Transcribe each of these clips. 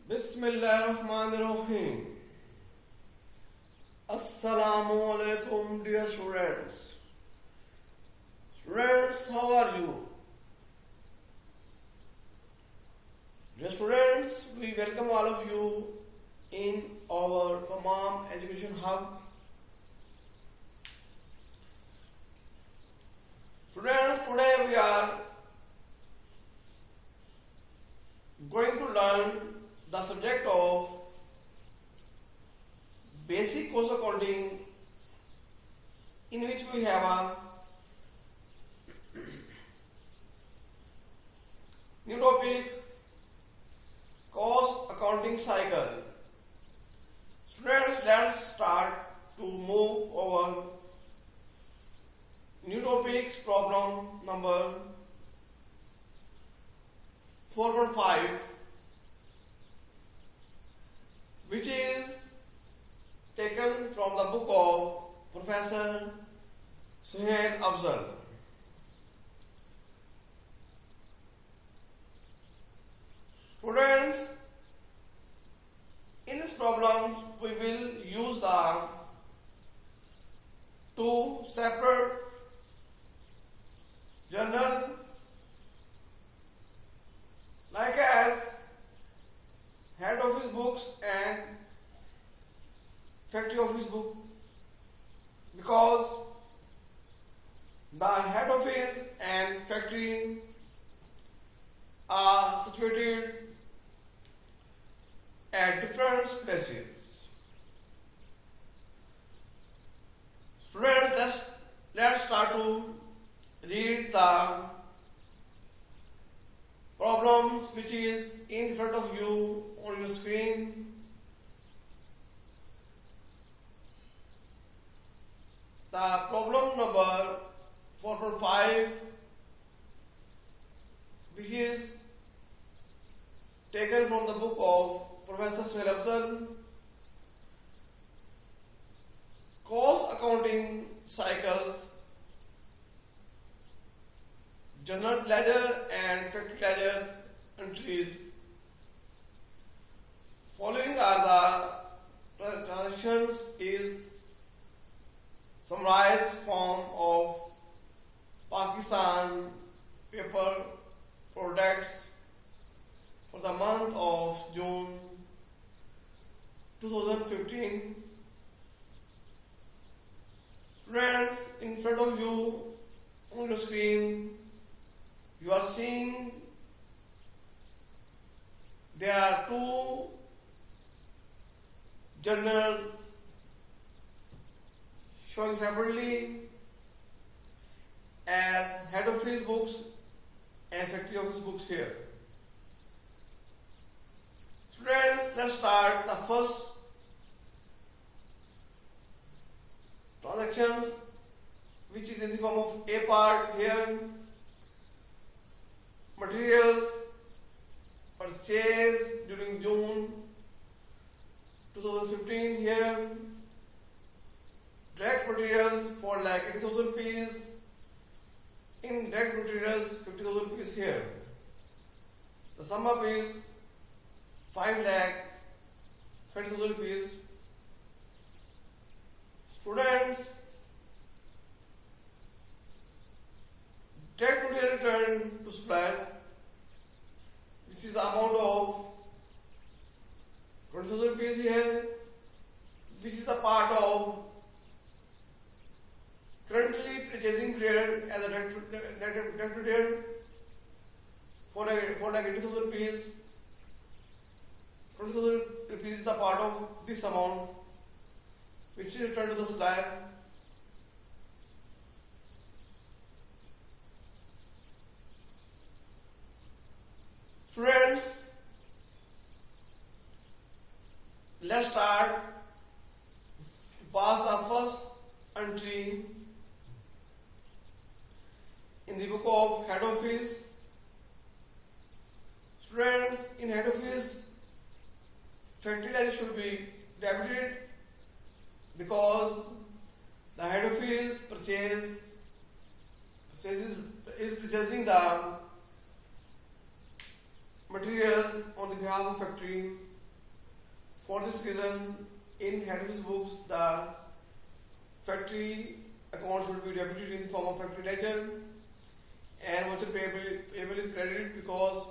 Bismillahirrahmanirrahim. Assalamu alaikum, dear students. Students, how are you? Dear students, we welcome all of you in our Tamam Education Hub. Students, today we are going to learn the subject of basic cost accounting, in which we have a new topic, cost accounting cycle. Students, let's start to move our new topics. Problem number 4.5, which is taken from the book of Professor Suhail Afzal. Students, in this problem we will use the two separate journal, like as head office books and factory office book, because the head office and factory are situated at different places. Students, let's start to read the problems which is in front of you on your screen. The problem number 4.5, which is taken from the book of Professor Suhail Afzal, cost accounting cycles, general ledger and factory ledgers entries. Following are the transactions is summarized form of Pakistan paper products for the month of June 2015. Students, in front of you on the screen, you are seeing there are two journals showing separately as head office books and factory office books here. Students, let's start the first transactions, which is in the form of A part here. Materials purchased during June 2015 here. Direct materials for like 80,000 rupees. Indirect materials 50,000 rupees here. The sum up is 5 lakh 30,000 rupees. Students, direct material return to supplier, which is the amount of 20,000 rupees here, which is a part of currently purchasing period as a direct period for like 80,000 rupees. 20,000 rupees is the part of this amount which is returned to the supplier. Students, let's start to pass the first entry in the book of head office. Students, in head office, factory ledger should be debited because the head office is purchasing the materials on the behalf of factory. For this reason, in head office books, the factory account should be debited in the form of factory ledger, and voucher payable is credited because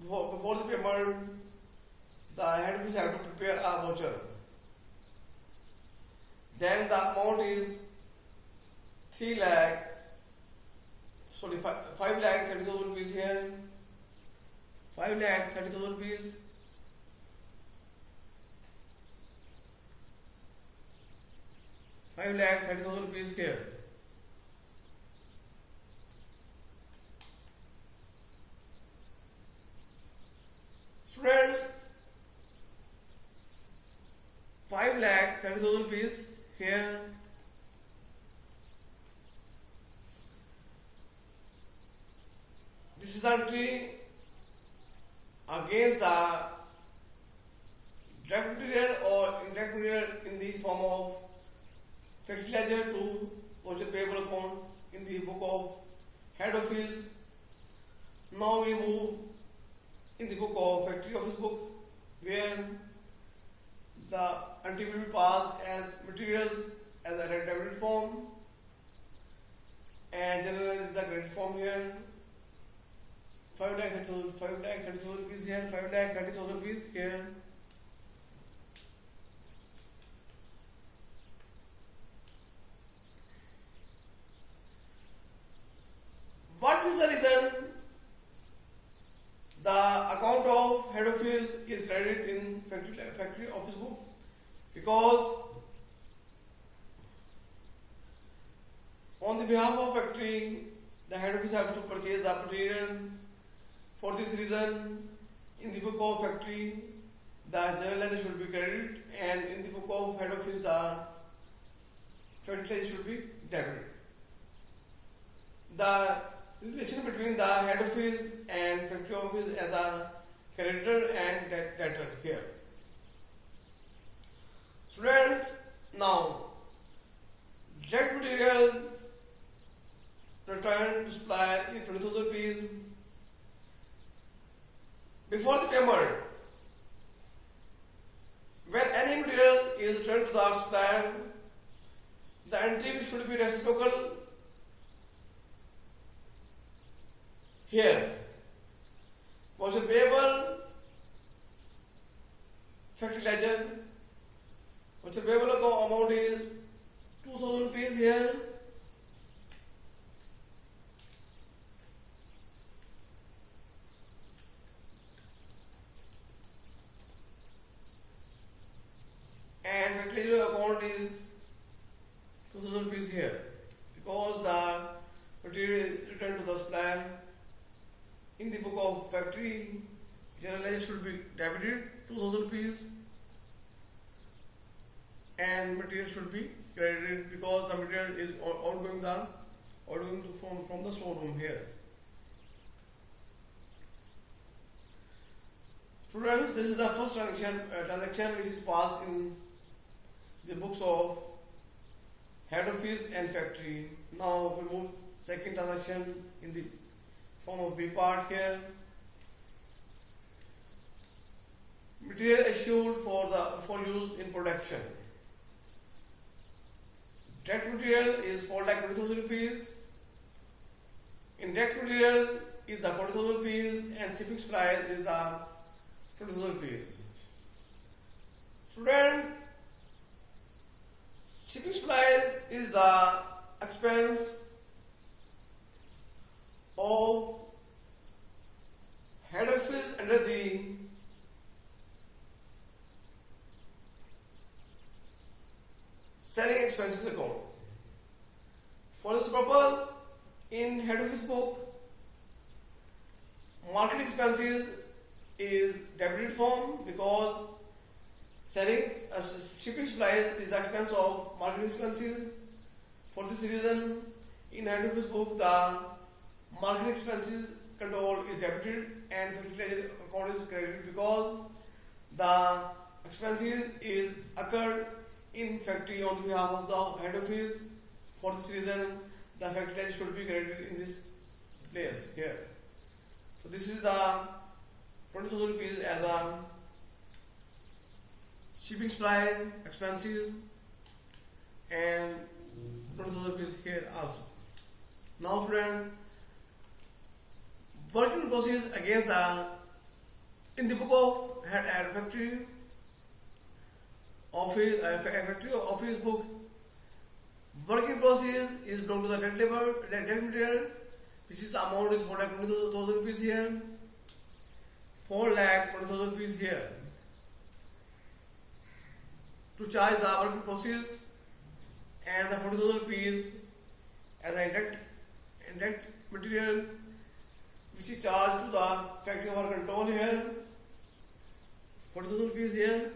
before the payment, the head office have to prepare a voucher. Then the amount is 5 lakh 30,000 rupees here, 5 lakh 30,000 rupees, 5 lakh 30,000 rupees here. Students, 5 lakh 30,000 rupees here. This is the entry against the direct material or indirect material in the form of factory ledger to voucher payable account in the book of head office. Now we move in the book of factory office book, where the entry will be passed as materials as a debit form, and general is the credit form here. 5 lakh 30,000 rupees here, 5 lakh 30,000 rupees here. What is the reason the account of head office is credited in factory office book? Because on the behalf of factory, the head office has to purchase the material. For this reason, in the book of factory, the general ledger should be credited, and in the book of head office, the factory ledger should be debited. The relation between the head office and factory office as a creditor and debtor here. Students, now direct material returned to supplier is 20,000 rupees. Before the payment, when any material is returned to the supplier, the entry should be reciprocal here. Voucher payable, factory ledger. Voucher payable amount is 2,000 rupees here. And factory ledger account is 2,000 rupees here, because the material is returned to the supplier. In the book of factory, general ledger should be debited 2,000 rupees, and material should be credited because the material is outgoing from the showroom here. Students, this is the first transaction which is passed in the books of head office and factory. Now we move second transaction in the form of B part here. Material issued for use in production. Direct material is 4 lakh 20,000 rupees. Indirect material is the 40,000 rupees, and shipping supplies is the 20,000 rupees. Students, shipping supplies is the expense of head office under the selling expenses account. For this purpose, in head office book, marketing expenses is debited form because shipping supplies is the expense of marketing expenses. For this reason, in head office book, the marketing expenses control is debited and factory ledger account is credited because the expenses is occurred in factory on behalf of the head office. For this reason, the factory ledger should be credited in this place here. So this is the 20,000 rupees as a shipping supply expenses and 20,000 rupees here also. Now student, working process against the in the book of factory office book, working process is belong to the direct labor, direct material, which is the amount is 4,20,000 rupees here, 4,20,000 rupees here. To charge the working process and the 40,000 rupees as an indirect material, which is charged to the factory over control here, 40,000 rupees here.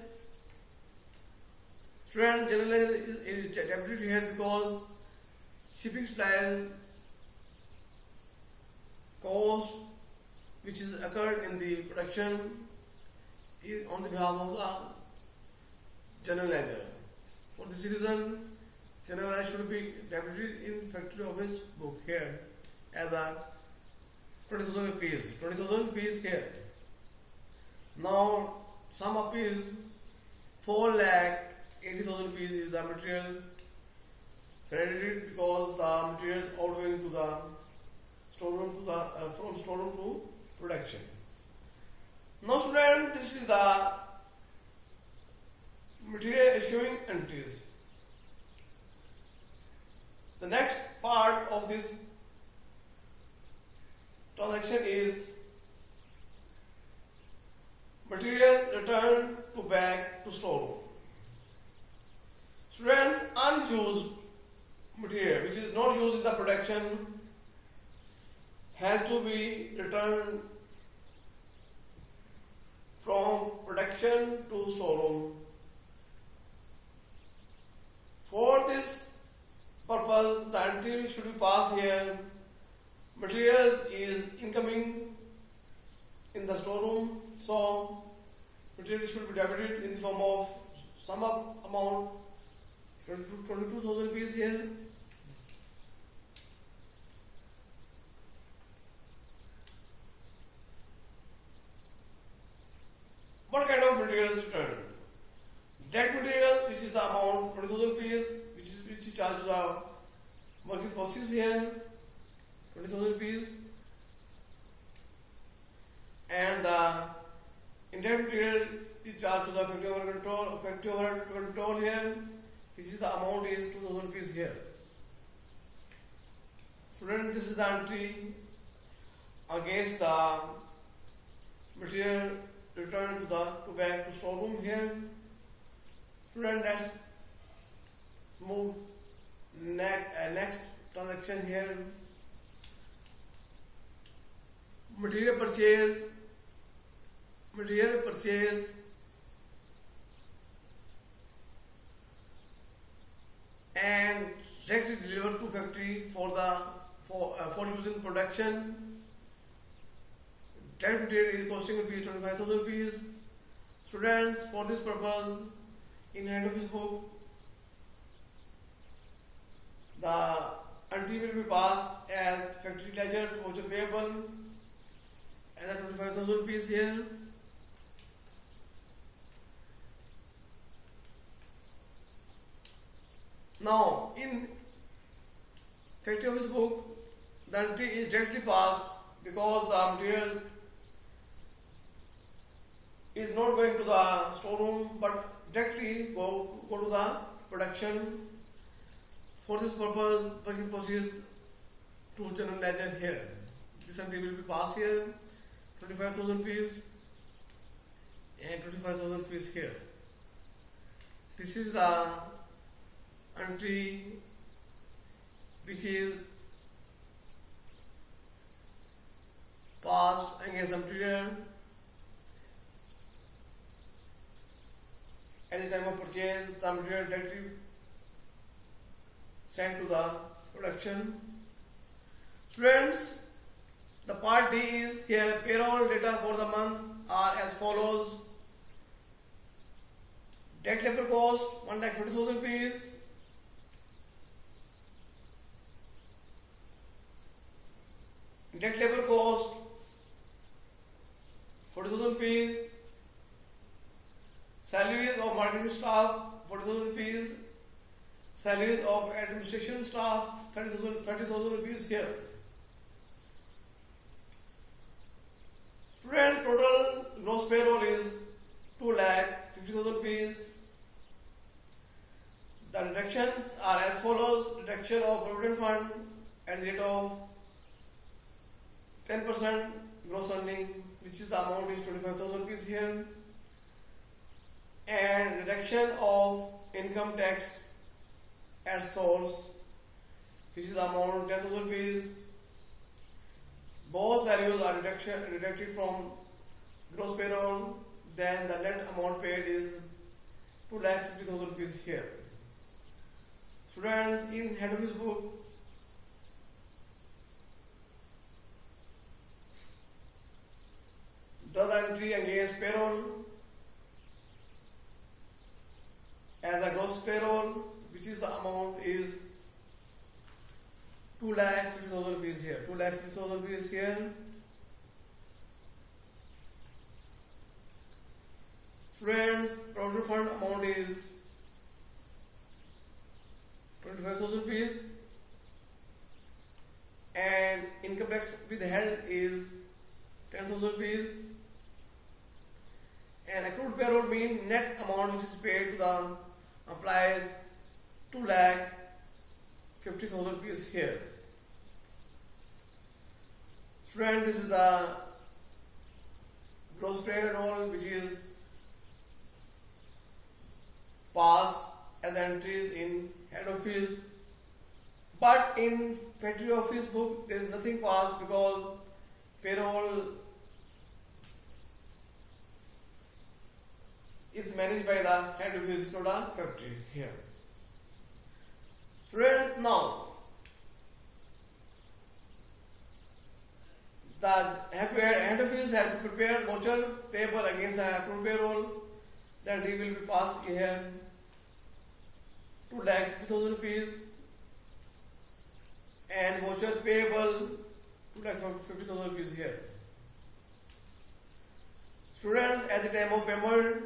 Student, generally is debited here because shipping supplies cost which is occurred in the production is on the behalf of the general ledger. For this reason, general ledger should be debited in factory office book here as a 20,000 rupees. 20,000 rupees here. Now, sum up is 4,80,000 rupees is the material credited because the material outgoing to the storeroom to the from storeroom to production. Now, student, this is the material issuing entries. The next part of this transaction is materials returned to back to storeroom. Students, unused material which is not used in the production has to be returned from production to storeroom. For this purpose, the entry should be passed here. Materials is incoming in the storeroom, so materials should be debited in the form of sum up amount 22,000 rupees here. What kind of materials returned? Direct materials, which is the amount 20,000 rupees, which is charged to the working process here, 20,000 rupees, and the indirect material is charged to the factory over control here, which is the amount is 2,000 rupees here. Student, this is the entry against the material returned to back to storeroom here. Student, let's move next transaction here. Material purchase and directly delivered to factory for use in production. Direct material is costing rupees 25,000 rupees. Students, for this purpose, in head office book, the entry will be passed as factory ledger to voucher payable and 25,000 rupees here. Now, in factory office book, the entry is directly passed because the material is not going to the storeroom but directly go to the production. For this purpose, working process to general ledger here. This entry will be passed here, 25,000 rupees and 25,000 rupees here. This is the entry which is passed against the material at the time of purchase. The material directly sent to the production. Students, the part D is here. Payroll data for the month are as follows. Direct labor cost 1,40,000 rupees. Direct labor cost 40,000 rupees. Salaries of marketing staff 40,000 rupees. Salaries of administration staff 30,000 rupees here. Student total gross payroll is 2,50,000 rupees. The deductions are as follows: deduction of provident fund at the rate of 10% gross earning, which is the amount is 25,000 rupees here, and deduction of income tax at source, which is the amount 10,000 rupees. Both values are deducted from gross payroll. Then the net amount paid is 2,50,000 rupees here. Students, in head office book, does the entry against payroll as a gross payroll, which is the amount is 2,50,000 rupees here. 2,50,000 rupees here. Students, provident fund amount is 25,000 rupees, and income tax withheld is 10,000 rupees, and accrued payroll mean net amount which is paid to the employees 2,50,000 rupees here. Student, this is the gross payroll which is passed as entries in head office, but in factory office book there is nothing passed because payroll is managed by the head office, not the factory here. Students, now the head office has to prepare voucher payable against the accrued payroll. Then it will be passed here 2,50,000 rupees, and voucher payable 2,50,000 rupees here. Students, at the time of payment,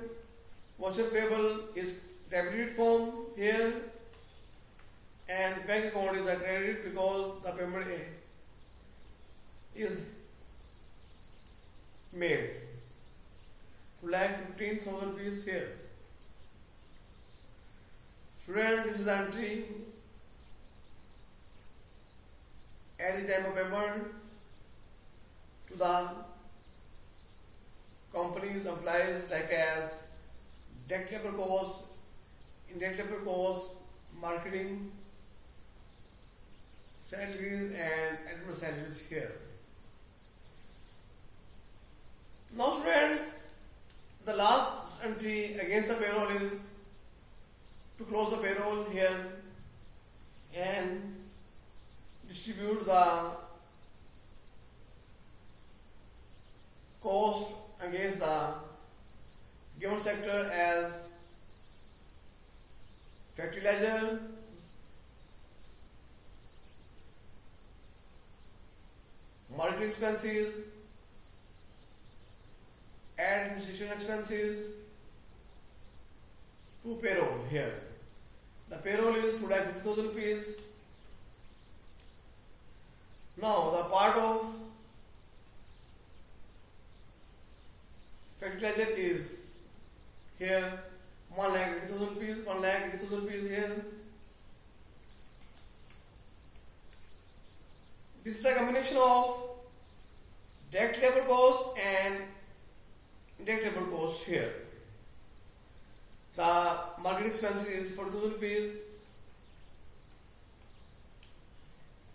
voucher payable is debited form here, and bank account is a credit because the payment is made. 2,15,000 rupees here. Student, this is the entry at the time of payment to the company's employees, like as direct labor cost, indirect labor cost, marketing, salaries, and admin salaries here. Now students, the last entry against the payroll is to close the payroll here and distribute the cost against the given sector as fertilizer, marketing expenses, administration expenses to payroll here. The payroll is 2,50,000 rupees. Now the part of fertilizer is here 1,80,000 rupees, 1,80,000 rupees here. This is the combination of direct labor cost and indirect labor cost here. The marketing expense is 40,000 rupees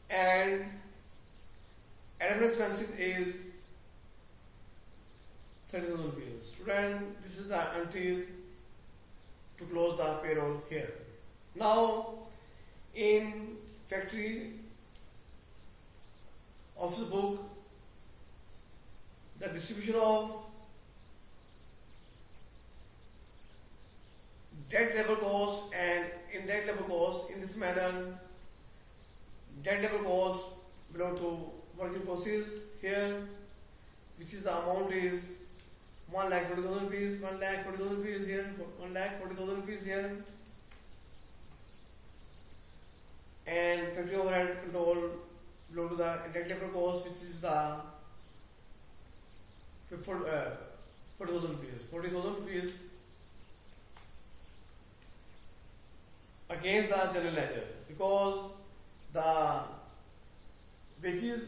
and admin expenses is 30,000 rupees. Student, this is the entries to close the payroll here. Now, in factory office book, the distribution of direct labor cost and indirect labor cost in this manner. Direct labor cost belong to work in process here, which is the amount is 1,40,000 rupees, 1,40,000 rupees here, 1,40,000 rupees here, and factory overhead control belong to the indirect labor cost, which is the 40,000 rupees. 40,000 rupees against the general ledger, because the wages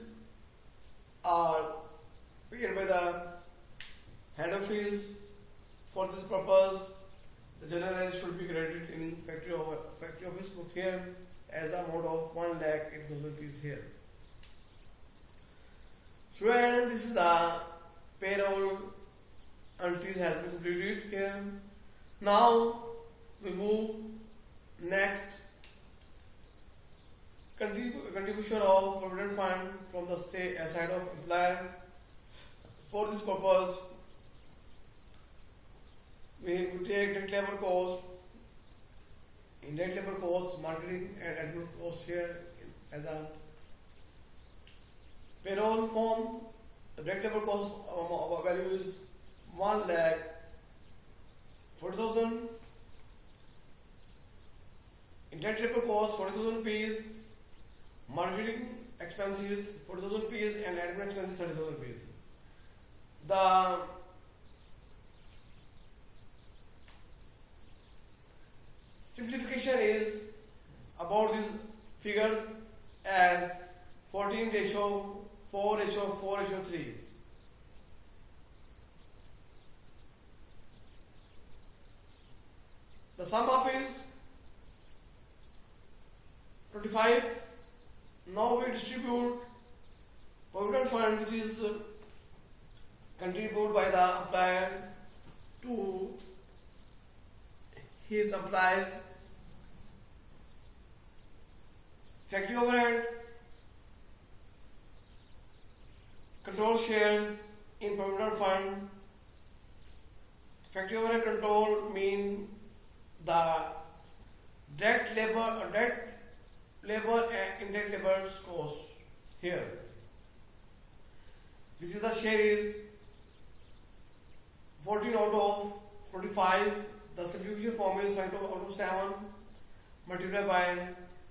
are paid by the head office. For this purpose, the general ledger should be credited in factory office book here as the amount of 1,80,000 rupees here. Student, this is the payroll entries has been completed here. Now we move next. Contribution of provident fund from the side of employer. For this purpose, we take direct labor cost, indirect labor cost, marketing and admin cost here as a payroll form. The direct labor cost value is 1,40,000. Indirect labor cost 40,000 rupees. Marketing expenses 40,000 rupees and admin expenses 30,000 rupees. The simplification is about these figures as 14 ratio 4 ratio 4 ratio 3. The sum up is 25. Now we distribute provident fund, which is contributed by the employer to his employees. Factory overhead, control shares in provident fund. Factory overhead control mean the direct labor and indirect labor cost here, which is the share is 14 out of 25. The simplification form is 5 out of 7 multiplied by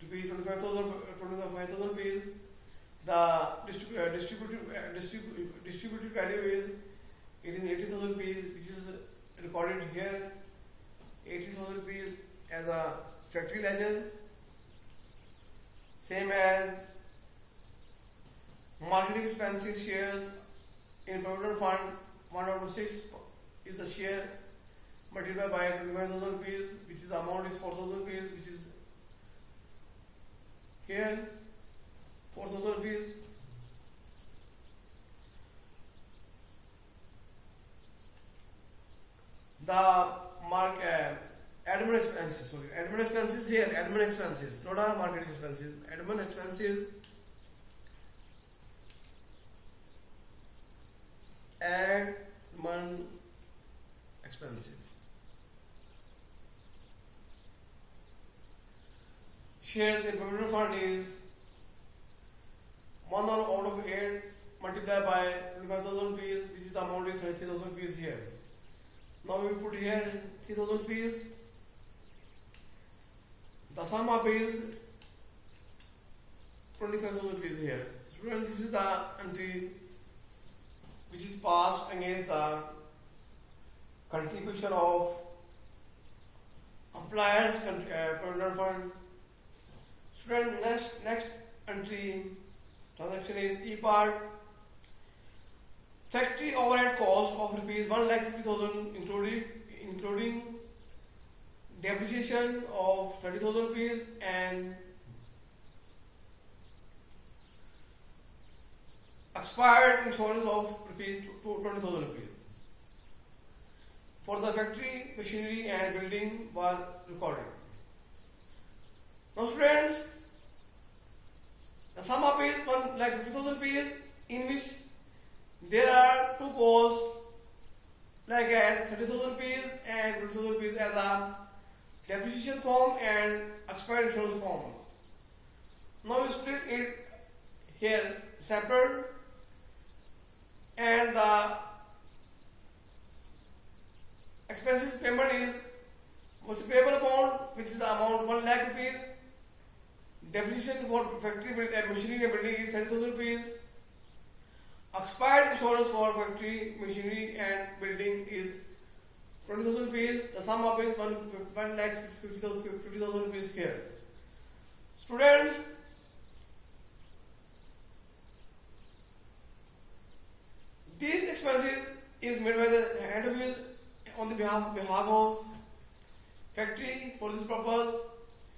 rupees 25,000 rupees. The distributed value is 18,000 rupees, which is recorded here. 18,000 rupees as a factory ledger. Same as marketing expenses shares in provident fund, 1 out of 6 is the share multiplied by 25,000 rupees, which is amount is 4,000 rupees, which is here 4,000 rupees. The admin expenses here, admin expenses, not our marketing expenses. Admin expenses, admin expenses. Shares in provident fund is 1 out of 8 multiplied by 25,000 rupees, which is the amount is 30,000 rupees here. Now we put here 3,000 rupees. The sum up is 25,000 rupees here. Students, this is the entry which is passed against the contribution of employers provident fund. Student, next entry transaction is E part. Factory overhead cost of rupees 1,50,000 including depreciation of 30,000 rupees and expired insurance of rupees 20,000 rupees. For the factory, machinery and building were recorded. Now students, the sum up is 1,50,000 rupees, in which there are two costs like as 30,000 rupees and 20,000 rupees as a depreciation form and expired insurance form. Now we split it here separate, and the machinery and building is 30,000 rupees. Expired insurance for factory, machinery and building is 20,000 rupees. The sum of is 1 lakh 50,000 rupees here. Students, these expenses is made by the head office on the behalf of factory. For this purpose,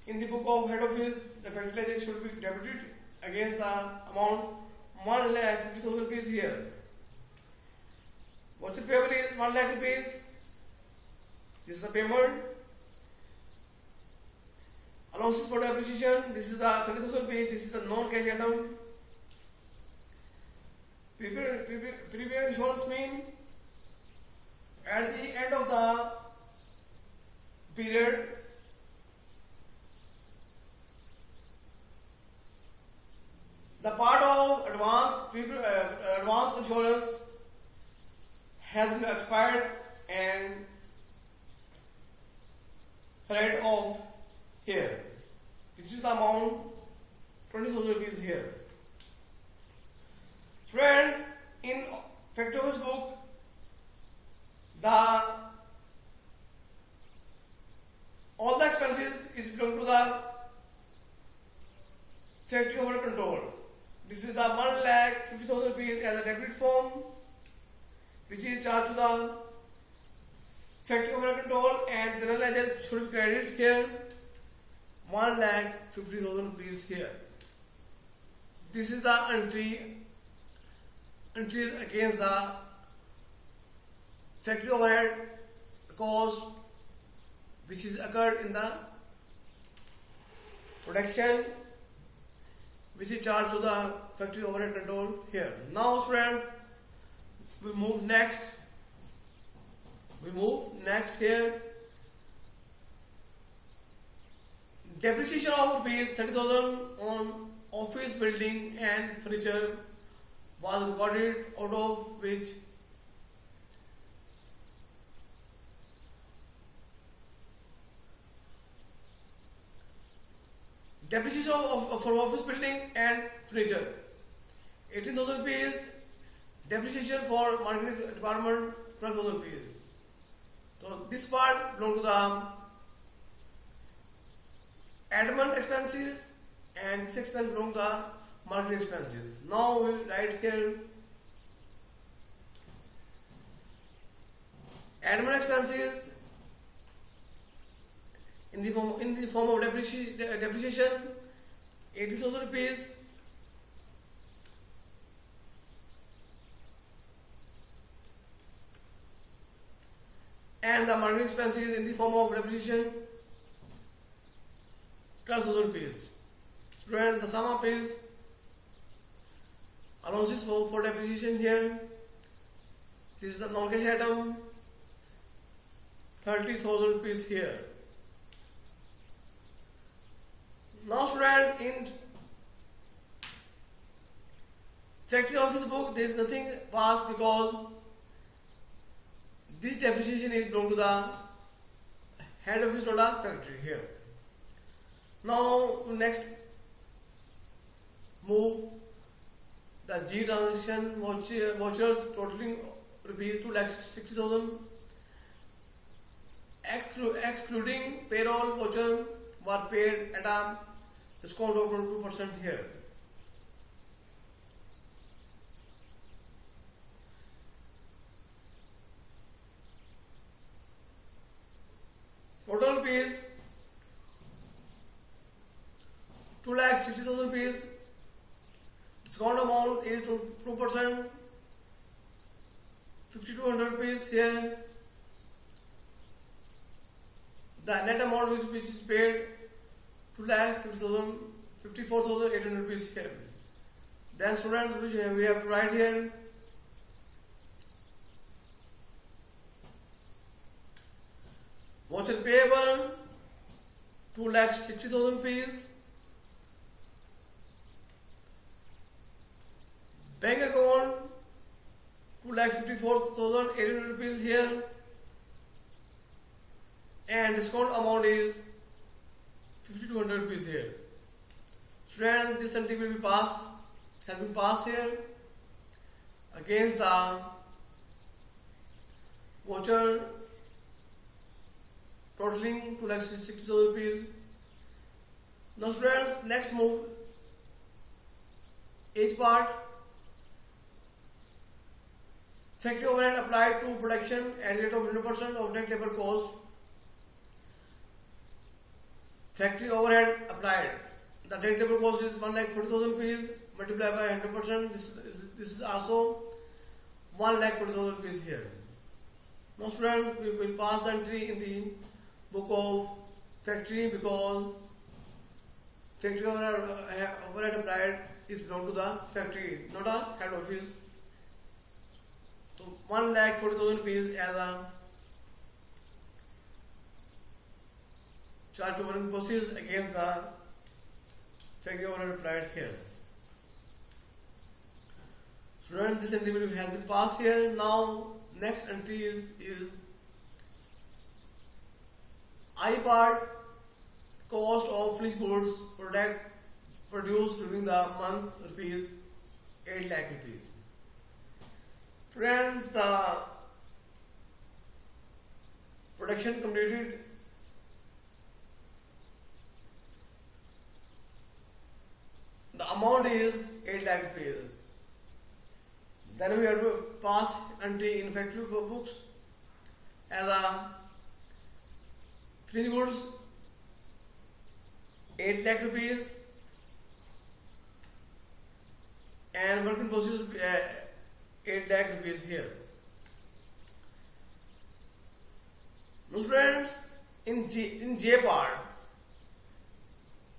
in the book of head office, the factory license should be debited against the amount 1 lakh 50,000 rupees here. What's the payable is 1 lakh rupees. This is the payment. Allowances for depreciation. This is the 30,000 rupees. This is the non-cash item. Prepaid insurance mean at the end of the period, the part of advance insurance has been expired and write off here, which is the amount 20,000 rupees here. Friends, in factory office book, all the expenses is belong to the factory overhead control. This is the 1 lakh 50,000 rupees as a debit form, which is charged to the factory overhead control, and general ledger should be credited here 1 lakh 50,000 rupees here. This is the entries against the factory overhead cost which is occurred in the production, which is charged to the factory overhead control here. Now student, we move next here. Depreciation of rupees 30,000 on office building and furniture was recorded, out of which depreciation for office building and furniture 18,000 rupees. Depreciation for marketing department 12,000 rupees. So this part belongs to the admin expenses, and this expense belongs to the marketing expenses. Now we write here admin expenses in the form of depreciation 80,000 rupees. And the marketing expenses in the form of depreciation 12,000 rupees. Student, the sum up is allowances for depreciation here. This is the non-cash item 30,000 rupees here. Now student, in factory office book there is nothing passed because this depreciation is belong to the head office, not the factory here. Now next move the G transaction vouchers totaling rupees 2,60,000 excluding payroll voucher were paid at a discount of 22% here. Total rupees 2,60,000 rupees. Discount amount is 2%, 5,200 rupees here. The net amount which is paid 2,50,000, 54,800 rupees here. Then students, which we have to write here voucher payable 2,60,000 rupees. Bank account 2,54,800 rupees here, and discount amount is 5,200 rupees here. Students, this entry will be passed, has been passed here against the voucher totaling 2,60,000 rupees. Now students, next move, each part. Factory overhead applied to production at rate of 100% of net labor cost. Factory overhead applied. The net labor cost is 1,40,000 rupees multiplied by 100%. This is also 1,40,000 rupees here. Now students, we will pass the entry in the book of factory because factory overhead applied is belong to the factory, not a head office. So 1,40,000 rupees as a charge to working process against the factory overhead applied here. Students, this entry will have been passed here. Now next entry is I part cost of finished goods product produced during the month rupees 8 lakh rupees. Friends, the production completed the amount is 8 lakh rupees. Then we have to pass entry in factory books as a finished goods 8 lakh rupees and work in process 8 lakh rupees here. Now students, in J part,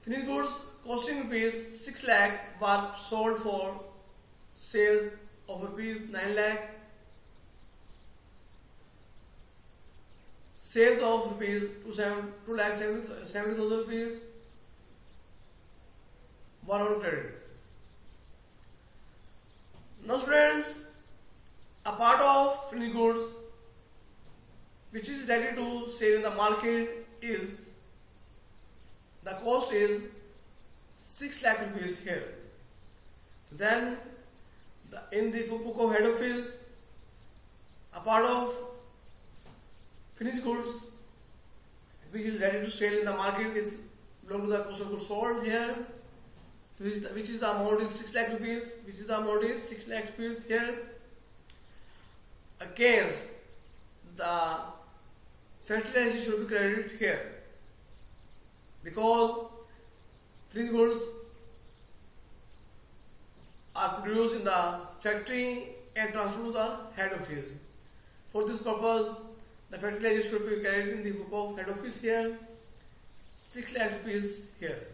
finished goods costing rupees 6 lakh were sold for sales of rupees 9 lakh. Sales of rupees 2,70,000 rupees were on credit. Now students, a part of finished goods which is ready to sell in the market is the cost is 6 lakh rupees here. Then in the book of head office, a part of finished goods which is ready to sell in the market is belong to the cost of goods sold here, which is the amount is 6 lakh rupees, here against the fertilizer should be credited here because finished goods are produced in the factory and transferred to the head office. For this purpose, the fertilizer should be carried in the book of head office here, 6 lakh rupees here.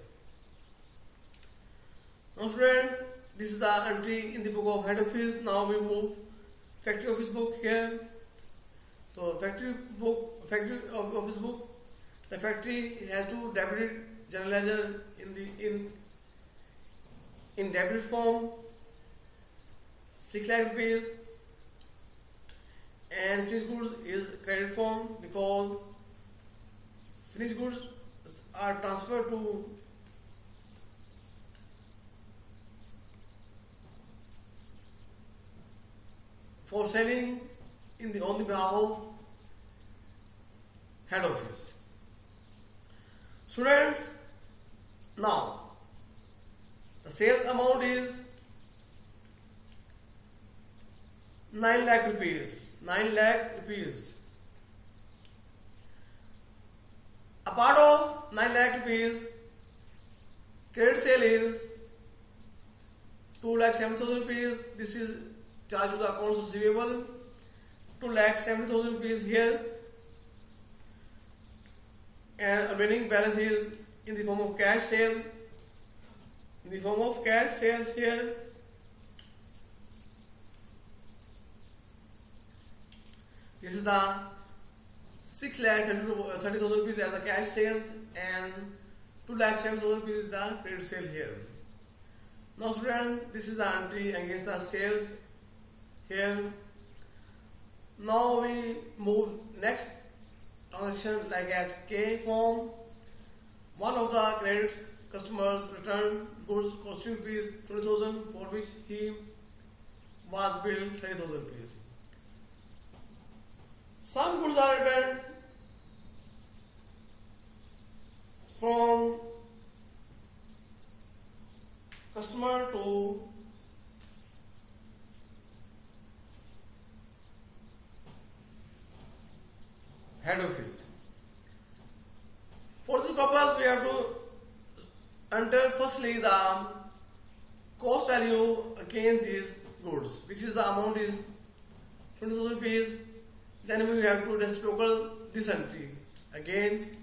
Now students, this is the entry in the book of head office. Now we move factory office book here. So factory office book, the factory has to debit general ledger in debit form 6 lakh rupees and finished goods is credit form because finished goods are transferred to for selling on the behalf of head office. Students, now the sales amount is 9 lakh rupees. A part of 9 lakh rupees, credit sale is 2,70,000 rupees. This is charged to the accounts receivable. 2,70,000 rupees here, and remaining balance is in the form of cash sales. Here. This is the 6,30,000 rupees as the cash sales and 2,70,000 rupees is the credit sale here. Now student, this is the entry against the sales here. Now we move next transaction like as K form. One of the credit customers returned goods costing rupees 20,000 for which he was billed 30,000 rupees. Some goods are returned from customer to head office. For this purpose, we have to enter firstly the cost value against these goods, which is the amount is 20,000 rupees. Then we have to reciprocal this entry again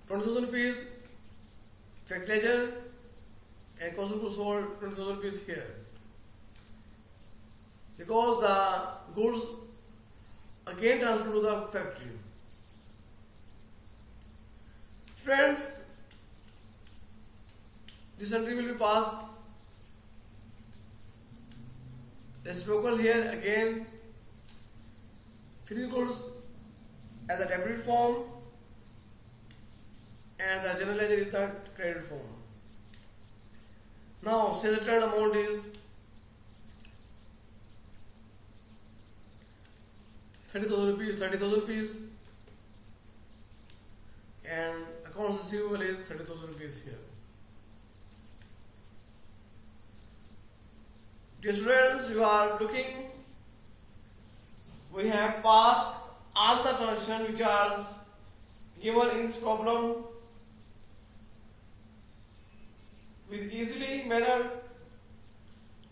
20,000 rupees factory ledger and cost of goods sold 20,000 rupees here, because the goods again transfer to the factory. Friends, this entry will be passed reciprocal here again finished goods as a debit form and the general ledger is the credit form. Now sales return amount is 30,000 rupees and accounts receivable is 30,000 rupees here. Dear students, you are looking, we have passed all the transactions which are given in this problem with easily manner.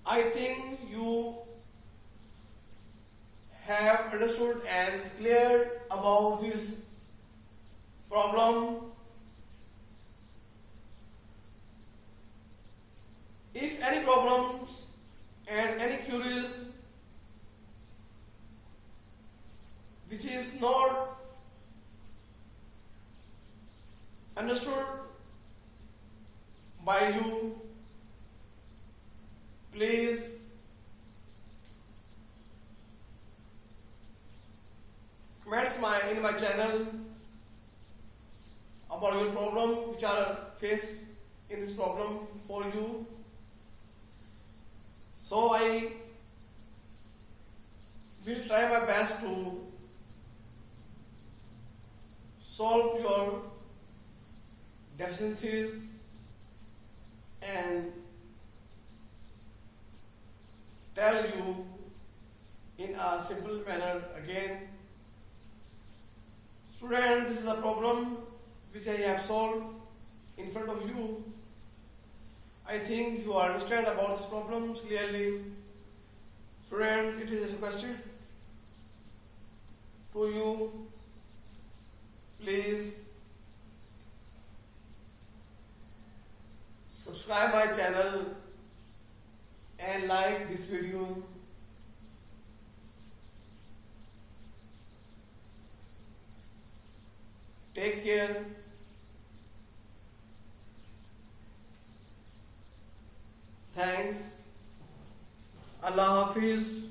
I think you have understood and cleared about this problem. If any problems and any queries which is not understood by you, please comments in my channel about your problem which are faced in this problem for you. So I will try my best to solve your deficiencies and tell you in a simple manner again. Students, this is a problem which I have solved in front of you. I think you understand about these problems clearly. Students, it is requested to you, please subscribe my channel and like this video. Take care. Thanks. Allah Hafiz.